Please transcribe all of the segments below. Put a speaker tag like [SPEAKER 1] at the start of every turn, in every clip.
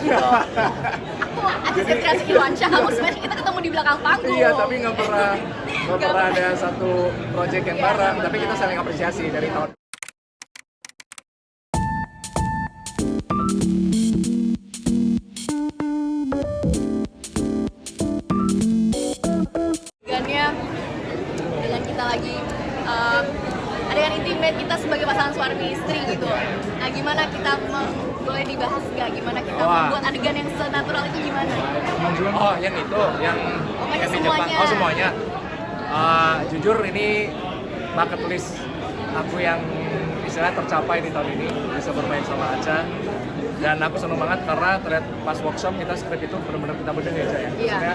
[SPEAKER 1] gitu. Aku asisten kreasi Irwansyah, kamu sebenarnya kita ketemu di belakang panggung.
[SPEAKER 2] Iya, tapi nggak pernah ada satu project yang bareng, tapi kita saling apresiasi dari tahun.
[SPEAKER 1] Dengan kita lagi adegan intimate kita sebagai pasangan suami istri gitu. Nah, gimana kita boleh dibahas nggak? Gimana kita membuat adegan yang senatural itu gimana?
[SPEAKER 2] Oh, yang itu, yang di Jepang. Oh, semuanya. Jujur ini bucket list aku yang istilahnya tercapai di tahun ini, bisa bermain sama Acha. Dan aku senang banget karena ternyata pas workshop kita skrip itu benar-benar kita bedah ya, Acha ya. Maksudnya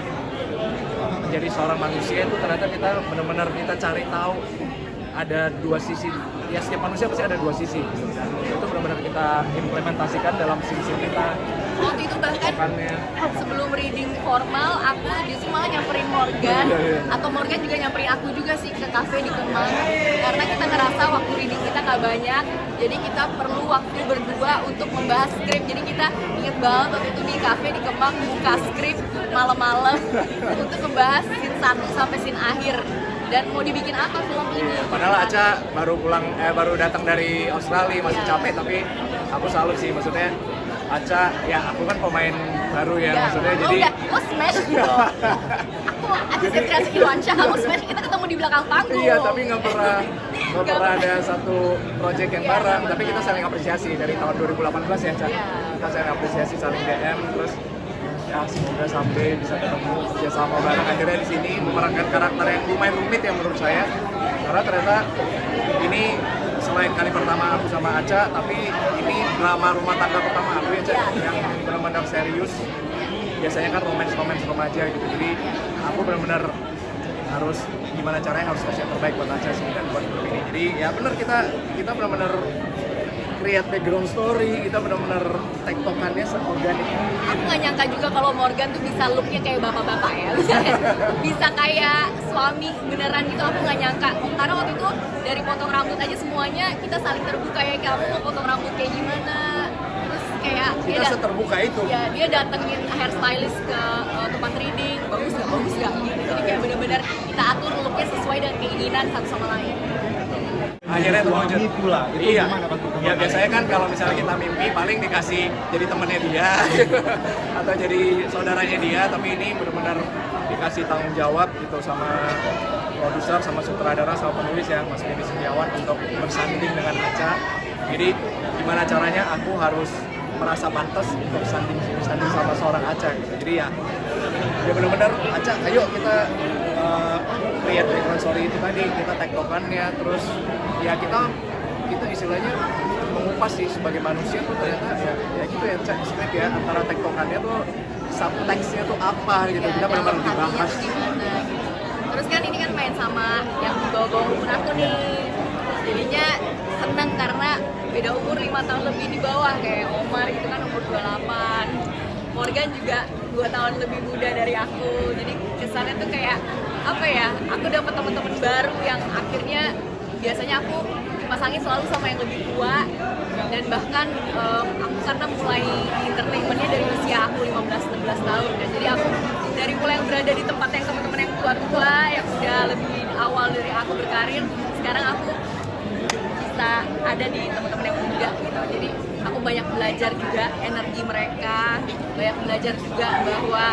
[SPEAKER 2] menjadi seorang manusia itu ternyata kita benar-benar kita cari tahu ada dua sisi, ya setiap manusia pasti ada dua sisi dan itu benar-benar kita implementasikan dalam sisi kita.
[SPEAKER 1] Waktu itu bahkan sebelum reading formal aku justru malah nyamperin Morgan atau Morgan juga nyamperin aku juga sih ke kafe di Kemang karena kita ngerasa waktu reading kita nggak banyak, jadi kita perlu waktu berdua untuk membahas skrip. Jadi kita inget banget waktu itu di kafe di Kemang buka skrip malam-malam untuk membahas scene 1 sampai scene akhir. Dan mau dibikin apa film ini?
[SPEAKER 2] Padahal Acha baru datang dari Australia, masih capek, tapi aku salut sih, maksudnya Acha, ya aku kan pemain baru ya, maksudnya jadi
[SPEAKER 1] lo smash gitu. Aku asisten kreasi Irwansyah, kamu smash, kita ketemu di belakang panggung.
[SPEAKER 2] Iya, tapi nggak pernah ada satu project yang bareng, tapi kita saling apresiasi dari tahun 2018 ya, Acha. Kita saling apresiasi, saling DM, terus ya semoga sampai bisa ketemu kerjasama bareng akhirnya di sini memerankan karakter yang lumayan rumit ya menurut saya, karena ternyata ini selain kali pertama aku sama Acha, tapi ini drama rumah tangga pertama aku ya, Acha, yang benar-benar serius. Biasanya kan romance remaja gitu, jadi aku benar-benar harus gimana caranya harus kasih yang terbaik buat Acha sih dan buat film ini. Jadi ya benar kita benar-benar create background story, kita benar-benar tektokannya seorganik.
[SPEAKER 1] Aku nggak nyangka juga kalau Morgan tuh bisa looknya kayak bapak-bapak ya, bisa kayak suami beneran gitu. Aku nggak nyangka, karena waktu itu dari potong rambut aja semuanya kita saling terbuka ya, kamu mau potong rambut kayak gimana, terus kayak
[SPEAKER 2] kita seterbuka itu.
[SPEAKER 1] Ya dia datengin hairstylist ke tempat reading, bagus nggak gitu. Jadi kayak bener-bener kita atur looknya sesuai dengan keinginan satu sama lain.
[SPEAKER 2] Akhirnya terwujud
[SPEAKER 3] pula.
[SPEAKER 2] Iya. Ya biasanya kan kalau misalnya kita mimpi paling dikasih jadi temennya dia atau jadi saudaranya dia, tapi ini benar-benar dikasih tanggung jawab gitu sama produser, sama sutradara, sama penulis ya, Mas Denny Setiawan, untuk bersanding dengan Acha. Jadi gimana caranya aku harus merasa pantas untuk bersanding sama seorang Acha gitu. Jadi ya benar-benar Acha, ayo kita lihat background story itu tadi, kita tektokannya, terus ya kita istilahnya mengupas sih sebagai manusia tuh ternyata ya gitu ya, cek skrip ya, antara tektokannya tuh subteksnya tuh apa gitu, kita benar-benar dibahas.
[SPEAKER 1] Terus kan ini kan main sama yang di bawah umur aku nih, jadinya seneng karena beda umur 5 tahun lebih di bawah, kayak Omar gitu kan umur 28, Morgan juga 2 tahun lebih muda dari aku. Jadi kesannya tuh kayak apa ya, aku dapet teman-teman baru yang akhirnya biasanya aku dipasangin selalu sama yang lebih tua, dan bahkan aku karena mulai entertainmentnya dari usia aku 15-16 tahun kan, jadi aku dari mulai yang berada di tempat yang teman-teman yang tua-tua yang udah lebih awal dari aku berkarir, sekarang aku bisa ada di teman-teman yang muda gitu. Jadi aku banyak belajar juga energi mereka, banyak belajar juga bahwa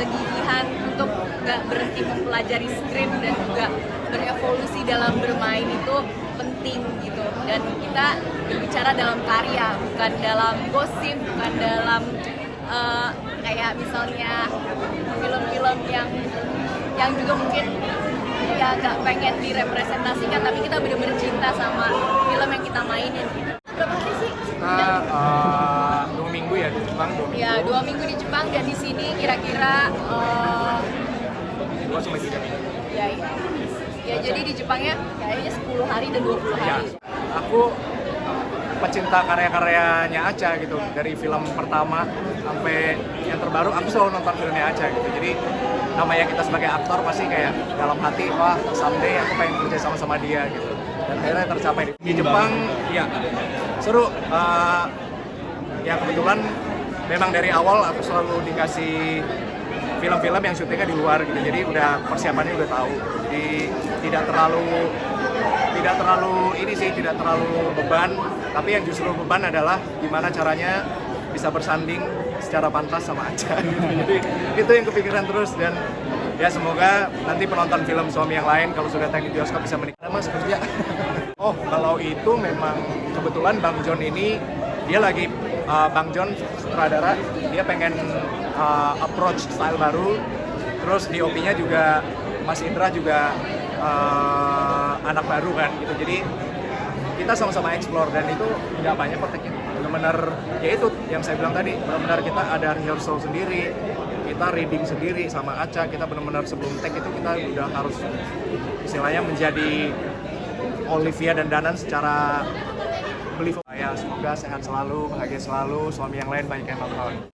[SPEAKER 1] kegigihan untuk nggak berhenti mempelajari skrip dan juga berevolusi dalam bermain itu penting gitu. Dan kita berbicara dalam karya, bukan dalam gosip, bukan dalam kayak misalnya film-film yang juga mungkin ya nggak pengen direpresentasikan, tapi kita benar-benar cinta sama film yang kita mainin gitu. Berapa hari sih?
[SPEAKER 2] Kita 2 minggu ya di Jepang, 2 minggu.
[SPEAKER 1] Ya, 2 minggu di Jepang, dan di sini kira-kira
[SPEAKER 2] 2-3 minggu.
[SPEAKER 1] Ya, jadi di Jepangnya kayaknya 10 hari dan 20 hari.
[SPEAKER 2] Ya, aku pecinta karya-karyanya Acha gitu, dari film pertama sampai yang terbaru aku selalu nonton filmnya Acha gitu. Jadi namanya kita sebagai aktor pasti kayak dalam hati, wah someday aku pengen kerja sama dia gitu, dan akhirnya tercapai di Jepang. Ya seru, ya kebetulan memang dari awal aku selalu dikasih film-film yang syutingnya di luar gitu, jadi udah persiapannya udah tahu, jadi tidak terlalu ini sih, tidak terlalu beban, tapi yang justru beban adalah gimana caranya bisa bersanding secara pantas sama Acha gitu. Jadi itu yang kepikiran terus, dan ya semoga nanti penonton film Suami Yang Lain kalau sudah tayang di bioskop bisa menikmati. Mas kerja. Oh, kalau itu memang kebetulan Bang John ini dia lagi Bang John sutradara, dia pengen approach style baru, terus DOP-nya juga Mas Indra juga anak baru kan gitu, jadi kita sama-sama explore, dan itu nggak banyak prakteknya, benar-benar ya itu yang saya bilang tadi, benar-benar kita ada rehearsal sendiri, kita reading sendiri sama Acha, kita benar-benar sebelum take itu kita udah harus istilahnya menjadi Olivia dan Danan secara believable. Ya semoga sehat selalu, bahagia selalu, Suami Yang Lain banyak yang nonton.